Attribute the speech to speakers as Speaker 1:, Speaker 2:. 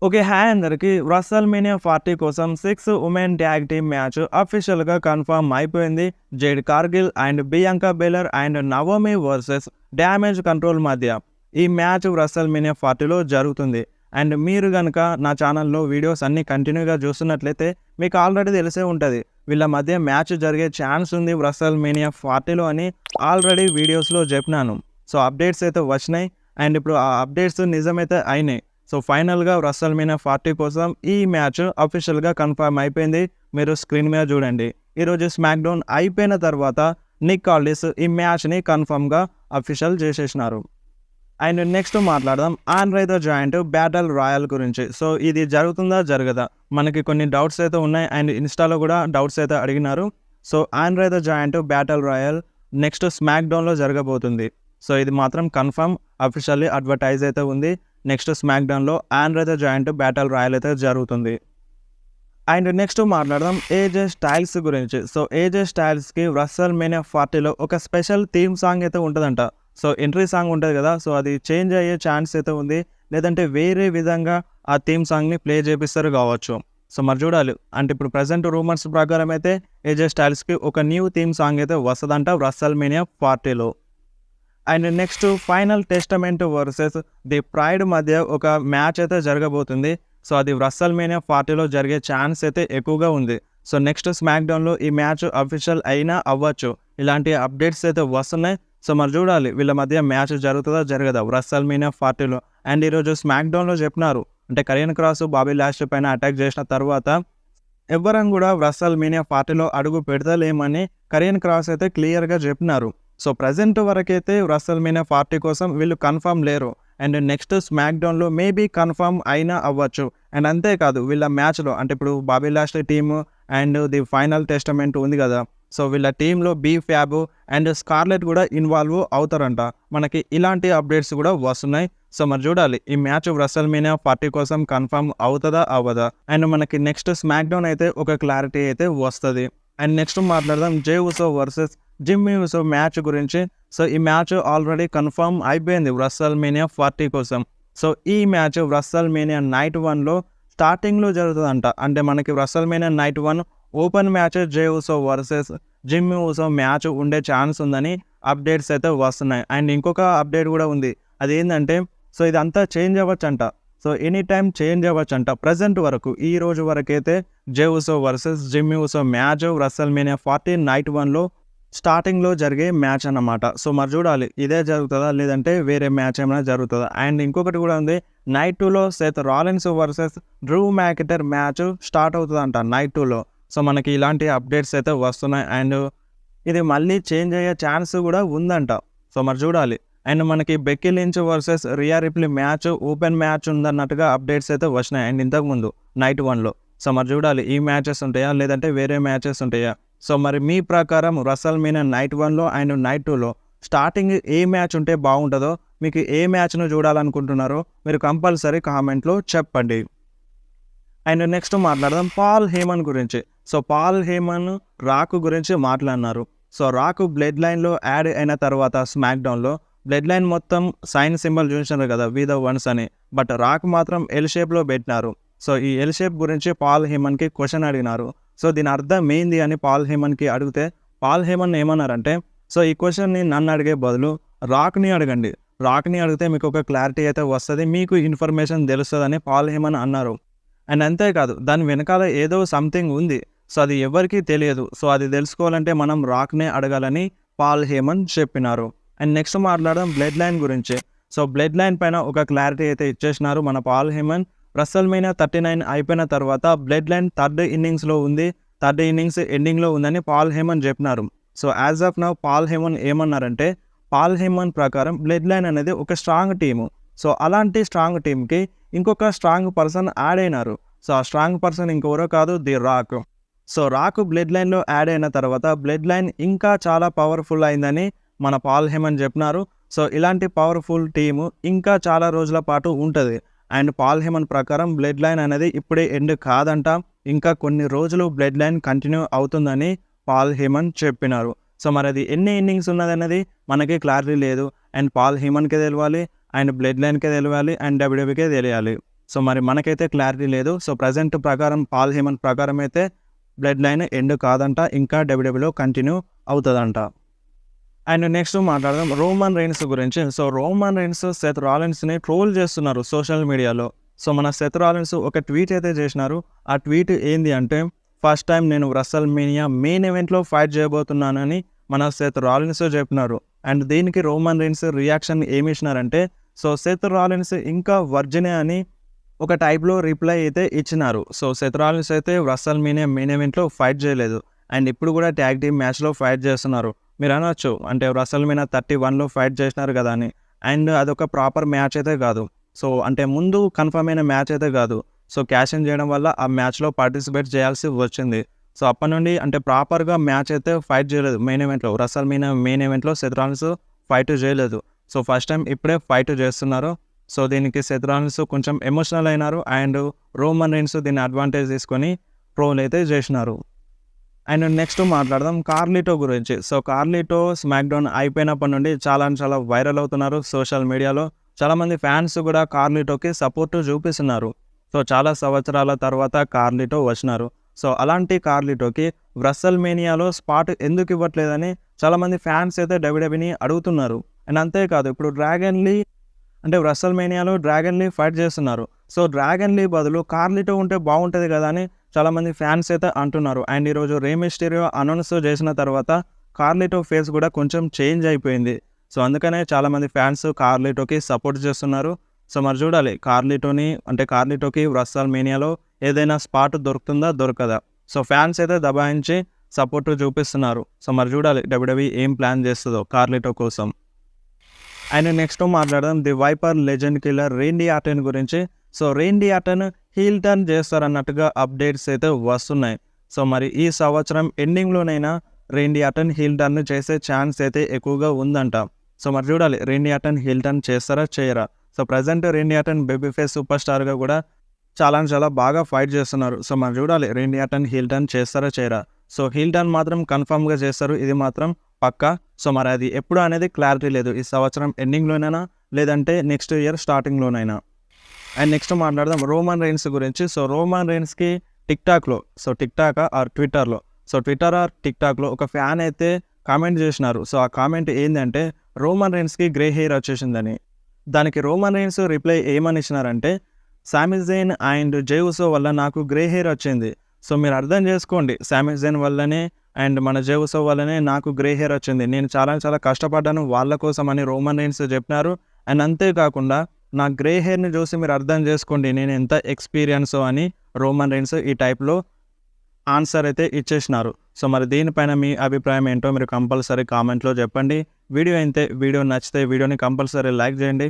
Speaker 1: Okay. Hi అందరికి. WrestleMania 40 కోసం 6 women tag team match అఫీషియల్‌గా కన్ఫర్మ్ అయిపోయింది. Jade Kargil and Bianca baler and Naomi versus damage control మధ్య ఈ మ్యాచ్ WrestleMania 40లో జరుగుతుంది. అండ్ మీరు గనక నా ఛానల్‌లో వీడియోస్ అన్నీ కంటిన్యూగా చూస్తున్నట్లయితే మీకు ఆల్రెడీ తెలిసే ఉంటది. వీళ్ళ మధ్య మ్యాచ్ జరిగే ఛాన్స్ ఉంది WrestleMania 40లో అని ఆల్రెడీ వీడియోస్‌లో చెప్పినాను. సో అప్డేట్స్ అయితే వచ్చినాయి. అండ్ ఇప్పుడు ఆ అప్డేట్స్ నిజమైతే అయినాయి. సో ఫైనల్‌గా WrestleMania 40 కోసం ఈ మ్యాచ్ అఫీషియల్‌గా కన్ఫర్మ్ అయిపోయింది. మీరు స్క్రీన్ మీద చూడండి. ఈరోజు స్మాక్‌డౌన్ అయిపోయిన తర్వాత నిక్ ఆల్డిస్ ఈ మ్యాచ్‌ని కన్ఫర్మ్‌గా అఫీషియల్ చేసేసినారు. అండ్ నెక్స్ట్ మాట్లాడదాం Andre the Giant battle Royal గురించి. సో ఇది జరుగుతుందా? జరగదా? మనకి కొన్ని డౌట్స్ అయితే ఉన్నాయి. అండ్ ఇన్‌స్టాలో కూడా డౌట్స్ అయితే అడిగినారు. So Andre the Giant battle royal next స్మాక్‌డౌన్‌లో జరగబోతుంది. సో ఇది మాత్రం కన్ఫర్మ్ అఫీషియల్లీ అడ్వర్టైజ్ అయితే ఉంది. నెక్స్ట్ స్మాక్‌డౌన్‌లో Andre the Giant battle royal అయితే జరుగుతుంది. అండ్ నెక్స్ట్ మాట్లాడదాం ఏజే స్టైల్స్ గురించి. సో ఏజే స్టైల్స్‌కి WrestleMania 40లో ఒక స్పెషల్ థీమ్ సాంగ్ అయితే ఉంటదంట. సో ఎంట్రీ సాంగ్ ఉంటది కదా! సో అది చేంజ్ అయ్యే ఛాన్స్ అయితే ఉంది. లేదంటే వేరే విధంగా ఆ థీమ్ సాంగ్‌ని ప్లే చేపిస్తారు కావచ్చు. సో మరి చూడాలి. అంటే ఇప్పుడు ప్రెజెంట్ రూమర్స్ ప్రకారం అయితే ఏజే స్టైల్స్‌కి ఒక న్యూ థీమ్ సాంగ్ అయితే వస్తదంట WrestleMania 40లో. And next Final Testament versus the Pride మధ్య ఒక మ్యాచ్ అయితే జరగబోతుంది. సో అది WrestleMania 40లో జరిగే ఛాన్స్ అయితే ఎక్కువగా ఉంది. సో నెక్స్ట్ స్మాక్‌డౌన్‌లో ఈ మ్యాచ్ అఫీషియల్ అయినా అవ్వచ్చు. ఇలాంటి అప్డేట్స్ అయితే వస్తున్నాయి. సో మరి చూడాలి వీళ్ళ మధ్య మ్యాచ్ జరుగుతుందా? జరగదా? WrestleMania 40లో. అండ్ ఈరోజు స్మాక్‌డౌన్‌లో చెప్పినారు. అంటే కరియన్ క్రాస్ బాబీ లాష్లీ పైన అటాక్ చేసిన తర్వాత ఎవ్వరం కూడా WrestleMania 40లో అడుగు పెడతలేమని కరియన్ క్రాస్ అయితే క్లియర్‌గా చెప్పినారు. సో ప్రెజెంట్ వరకైతే WrestleMania 40 కోసం వీళ్ళు కన్ఫర్మ్ లేరు. అండ్ నెక్స్ట్ స్మాక్‌డౌన్‌లో మేబీ కన్ఫర్మ్ అయినా అవ్వచ్చు. అండ్ అంతేకాదు వీళ్ళ మ్యాచ్‌లో అంటే ఇప్పుడు Bobby Lashley team and the final testament ఉంది కదా! సో వీళ్ళ టీంలో బీ ఫ్యాబ్ అండ్ స్కార్లెట్ కూడా ఇన్వాల్వ్ అవుతారంట. మనకి ఇలాంటి అప్డేట్స్ కూడా వస్తున్నాయి. సో మరి చూడాలి ఈ మ్యాచ్ WrestleMania 40 కోసం కన్ఫర్మ్ అవుతదా? అవ్వదా? అండ్ మనకి నెక్స్ట్ స్మాక్‌డౌన్ అయితే ఒక క్లారిటీ అయితే వస్తది. అండ్ నెక్స్ట్ మాట్లాడదాం జే Uso versus Jimmy Uso match గురించి. సో ఈ మ్యాచ్ ఆల్రెడీ కన్ఫర్మ్ అయిపోయింది WrestleMania 40 కోసం. సో ఈ మ్యాచ్ WrestleMania నైట్ 1లో స్టార్టింగ్‌లో జరుగుతదంట. అంటే మనకి WrestleMania నైట్ 1 ఓపెన్ మ్యాచ్ జే Uso versus Jimmy Uso match ఉండే ఛాన్స్ ఉందని అప్డేట్స్ అయితే వస్తున్నాయి. అండ్ ఇంకొక అప్డేట్ కూడా ఉంది. అదేంటంటే సో ఇదంతా చేంజ్ అవ్వచ్చంట. సో ఎనీ టైమ్ చేంజ్ అవ్వచ్చంట. ప్రెజెంట్ వరకు ఈ రోజు వరకైతే Jey Uso versus Jimmy Uso match WrestleMania 40 night 1లో స్టార్టింగ్‌లో జరిగే మ్యాచ్ అన్నమాట. సో మరి చూడాలి ఇదే జరుగుతదా? లేదంటే వేరే మ్యాచ్ ఏమైనా జరుగుతదా? అండ్ ఇంకొకటి కూడా ఉంది. నైట్ 2లో Seth Rollins versus Drew McIntyre match start అవుతదంట నైట్ 2లో. సో మనకి ఇలాంటి అప్డేట్స్ అయితే వస్తున్నాయి. అండ్ ఇది మళ్ళీ చేంజ్ అయ్యే ఛాన్స్ కూడా ఉందంట. సో మరి చూడాలి. అండ్ మనకి Becky Lynch versus Riya రిప్లీ match open match ఉందన్నట్టుగా updates అయితే వచ్చినాయి. అండ్ ఇంతకుముందు నైట్ 1లో. సో మరి చూడాలి ఈ మ్యాచెస్ ఉంటాయా? లేదంటే వేరే మ్యాచెస్ ఉంటాయా? సో మరి మీ ప్రకారం WrestleMania నైట్ 1లో అండ్ నైట్ 2లో స్టార్టింగ్ ఏ మ్యాచ్ ఉంటే బాగుంటుందో, మీకు ఏ మ్యాచ్‌ను చూడాలనుకుంటున్నారో మీరు కంపల్సరీ కామెంట్‌లో చెప్పండి. అండ్ నెక్స్ట్ మాట్లాడదాం పాల్ హేమన్ గురించి. సో పాల్ హేమన్ రాక్ గురించి మాట్లాడినారు. సో రాక్ బ్లడ్ లైన్‌లో యాడ్ అయిన తర్వాత స్మాక్‌డౌన్‌లో బ్లడ్ లైన్ మొత్తం సైన్ సింబల్ చూసినారు కదా! వి ద వన్స్ అని. బట్ రాక్ మాత్రం ఎల్ షేప్‌లో పెట్టినారు. సో ఈ ఎల్ షేప్ గురించి పాల్ హేమన్‌కి క్వెషన్ అడిగినారు. సో దీని అర్థం ఏంది అని పాల్ హేమన్‌కి అడిగితే పాల్ హేమన్ ఏమన్నారంటే సో ఈ క్వెషన్‌ని నన్ను అడిగే బదులు రాక్‌ని అడగండి. రాక్‌ని అడిగితే మీకు ఒక క్లారిటీ అయితే వస్తది. మీకు ఇన్ఫర్మేషన్ తెలుస్తదని పాల్ హేమన్ అన్నారు. అండ్ అంతేకాదు దాని వెనకాల ఏదో సంథింగ్ ఉంది. సో అది ఎవరికీ తెలియదు. సో అది తెలుసుకోవాలంటే మనం రాక్‌నే అడగాలని పాల్ హేమన్ చెప్పినారు. అండ్ నెక్స్ట్ మాట్లాడదాం బ్లడ్ లైన్ గురించి. సో బ్లడ్ లైన్ పైన ఒక క్లారిటీ అయితే ఇచ్చేసినారు మన పాల్ హేమన్. WrestleMania 39 అయిపోయిన తర్వాత బ్లడ్ లైన్ థర్డ్ ఇన్నింగ్స్‌లో ఉంది. థర్డ్ ఇన్నింగ్స్ ఎండింగ్‌లో ఉందని పాల్ హేమన్ చెప్పినారు. So as of now Paul Heyman ఏమన్నారంటే పాల్ హేమన్ ప్రకారం బ్లడ్ లైన్ అనేది ఒక స్ట్రాంగ్ టీము. సో అలాంటి స్ట్రాంగ్ టీమ్‌కి ఇంకొక స్ట్రాంగ్ పర్సన్ యాడ్ అయినారు. సో ఆ స్ట్రాంగ్ పర్సన్ ఇంకెవరో కాదు ది రాక్. సో రాక్ బ్లడ్ లైన్‌లో యాడ్ అయిన తర్వాత బ్లడ్ లైన్ ఇంకా చాలా పవర్‌ఫుల్ అయిందని మన పాల్ హేమన్ చెప్పినారు. సో ఇలాంటి పవర్‌ఫుల్ టీము ఇంకా చాలా రోజుల పాటు ఉంటది. అండ్ పాల్ హేమన్ ప్రకారం బ్లడ్ లైన్ అనేది ఇప్పుడే ఎండ్ కాదంట. ఇంకా కొన్ని రోజులు బ్లడ్ లైన్ కంటిన్యూ అవుతుందని పాల్ హేమన్ చెప్పినారు. సో మరి అది ఎన్ని ఇన్నింగ్స్ ఉన్నదనేది మనకి క్లారిటీ లేదు. అండ్ పాల్ హేమన్‌కే తెలవాలి. అండ్ బ్లడ్ లైన్‌కే తెలవాలి. అండ్ డబ్ల్యూడబ్ల్యూకే తెలియాలి. సో మరి మనకైతే క్లారిటీ లేదు. సో ప్రెజెంట్ ప్రకారం పాల్ హేమన్ ప్రకారం అయితే బ్లడ్ లైన్ ఎండ్ కాదంట. ఇంకా డబ్ల్యూడబ్ల్యూలో కంటిన్యూ అవుతదంట. అండ్ నెక్స్ట్ మాట్లాడదాం రోమన్ రైన్స్ గురించి. సో రోమన్ రైన్స్ సెత్ రాలిన్స్ని ట్రోల్ చేస్తున్నారు సోషల్ మీడియాలో. సో మన సెత్ రాలిన్స్ ఒక ట్వీట్ అయితే చేసినారు. ఆ ట్వీట్ ఏంది అంటే, ఫస్ట్ టైం నేను రసల్ మేనియా మెయిన్ ఈవెంట్లో ఫైట్ చేయబోతున్నానని మన సెత్ రాలిన్స్ చెప్పినారు. అండ్ దీనికి రోమన్ రైన్స్ రియాక్షన్ ఏమి ఇచ్చినారంటే, సో సెత్ రాలిన్స్ ఇంకా వర్జినే అని ఒక టైప్లో రిప్లై అయితే ఇచ్చినారు. సో సెత్ రాలిన్స్ అయితే రసల్ మేనియా మెయిన్ ఈవెంట్లో ఫైట్ చేయలేదు. అండ్ ఇప్పుడు కూడా ట్యాగ్ టీమ్ మ్యాచ్లో ఫైట్ చేస్తున్నారు. మీరు అనొచ్చు అంటే రసల్ మేనియా 31లో ఫైట్ చేసినారు కదా అని. అండ్ అదొక ప్రాపర్ మ్యాచ్ అయితే కాదు. సో అంటే ముందు కన్ఫర్మ్ అయిన మ్యాచ్ అయితే కాదు. సో క్యాష్ ఇన్ చేయడం వల్ల ఆ మ్యాచ్లో పార్టిసిపేట్ చేయాల్సి వచ్చింది. సో అప్పటి నుండి అంటే ప్రాపర్గా మ్యాచ్ అయితే ఫైట్ చేయలేదు మెయిన్ ఈవెంట్లో. రసల్ మేనియా మెయిన్ ఈవెంట్లో సెత్ రాలిన్స్ ఫైట్ చేయలేదు. సో ఫస్ట్ టైం ఇప్పుడే ఫైట్ చేస్తున్నారు. సో దీనికి సెత్ రాలిన్స్ కొంచెం ఎమోషనల్ అయినారు. అండ్ రోమన్ రైన్స్ దీన్ని అడ్వాంటేజ్ తీసుకొని ట్రోల్ అయితే చేసినారు. అండ్ నెక్స్ట్ మాట్లాడదాం కార్లిటో గురించి. సో కార్లిటో స్మాక్ డౌన్ అయిపోయినప్పటి నుండి చాలా వైరల్ అవుతున్నారు సోషల్ మీడియాలో. చాలామంది ఫ్యాన్స్ కూడా కార్లిటోకి సపోర్ట్ చూపిస్తున్నారు. సో చాలా సంవత్సరాల తర్వాత కార్లిటో వచ్చినారు. సో అలాంటి కార్లిటోకి రసల్ మేనియాలో స్పాట్ ఎందుకు ఇవ్వట్లేదని చాలామంది ఫ్యాన్స్ అయితే డబ్ల్యూడబ్ల్యూని అడుగుతున్నారు. అండ్ అంతేకాదు ఇప్పుడు డ్రాగన్ లీ అంటే రసల్ మేనియాలో డ్రాగన్ లీ ఫైట్ చేస్తున్నారు. సో డ్రాగన్ లీ బదులు కార్లిటో ఉంటే బాగుంటుంది కదా అని చాలామంది ఫ్యాన్స్ అయితే అంటున్నారు. అండ్ ఈరోజు రే మిస్టీరియో అనౌన్స్ చేసిన తర్వాత కార్లిటో ఫేస్ కూడా కొంచెం చేంజ్ అయిపోయింది. సో అందుకనే చాలామంది ఫ్యాన్స్ కార్లిటోకి సపోర్ట్ చేస్తున్నారు. సో మరి చూడాలి కార్లిటోకి రసల్ మేనియాలో ఏదైనా స్పాట్ దొరుకుతుందా దొరకదా. సో ఫ్యాన్స్ అయితే దబాయించి సపోర్ట్ చూపిస్తున్నారు. సో మరి చూడాలి డబ్ల్యూడబ్ల్యూఈ ఏం ప్లాన్ చేస్తుందో కార్లిటో కోసం. అండ్ నెక్స్ట్ మాట్లాడదాం the Viper legend killer Randy Orton గురించి. So Randy Orton heel turn చేస్తారన్నట్టుగా అప్డేట్స్ అయితే వస్తున్నాయి. సో మరి ఈ సంవత్సరం ఎండింగ్లోనైనా రేండీ ఆర్టన్ హీల్ టర్న్ చేసే ఛాన్స్ అయితే ఎక్కువగా ఉందంట. సో మరి చూడాలి రేండీ ఆర్టన్ హీల్ టర్న్ చేస్తారా చేయరా. So present Randy Orton babyface super స్టార్గా కూడా చాలా బాగా ఫైట్ చేస్తున్నారు. సో మరి చూడాలి రేండీ ఆర్టన్ హీల్ టర్న్ చేస్తారా చేయరా. సో హీల్ టర్న్ మాత్రం కన్ఫర్మ్గా చేస్తారు, ఇది మాత్రం పక్కా. సో మరి అది ఎప్పుడు అనేది క్లారిటీ లేదు. ఈ సంవత్సరం ఎండింగ్లోనైనా లేదంటే నెక్స్ట్ ఇయర్ స్టార్టింగ్లోనైనా. అండ్ నెక్స్ట్ మాట్లాడదాం రోమన్ రైన్స్ గురించి. సో రోమన్ రైన్స్కి టిక్టాక్లో ట్విట్టర్ ఆర్ టిక్టాక్లో ఒక ఫ్యాన్ అయితే కామెంట్ చేసినారు. సో ఆ కామెంట్ ఏంటంటే రోమన్ రైన్స్కి గ్రే హెయిర్ వచ్చేసిందని. దానికి రోమన్ రైన్స్ రిప్లై ఏమని ఇచ్చినారంటే, సామీ జైన్ అండ్ జై ఉసో వల్ల నాకు గ్రే హెయిర్ వచ్చింది. సో మీరు అర్థం చేసుకోండి, సామీ జైన్ వల్లనే అండ్ మన జై ఉసో వల్లనే నాకు గ్రే హెయిర్ వచ్చింది. నేను చాలా కష్టపడ్డాను వాళ్ళ కోసం అని రోమన్ రైన్స్ చెప్పినారు. అండ్ అంతేకాకుండా నా గ్రే హెయిర్ని చూసి మీరు అర్థం చేసుకోండి నేను ఎంత ఎక్స్పీరియన్సో అని రోమన్ రైన్స్ ఈ టైప్లో ఆన్సర్ అయితే ఇచ్చేసినారు. సో మరి దీనిపైన మీ అభిప్రాయం ఏంటో మీరు కంపల్సరీ కామెంట్లో చెప్పండి. వీడియో నచ్చితే వీడియోని కంపల్సరీ లైక్ చేయండి.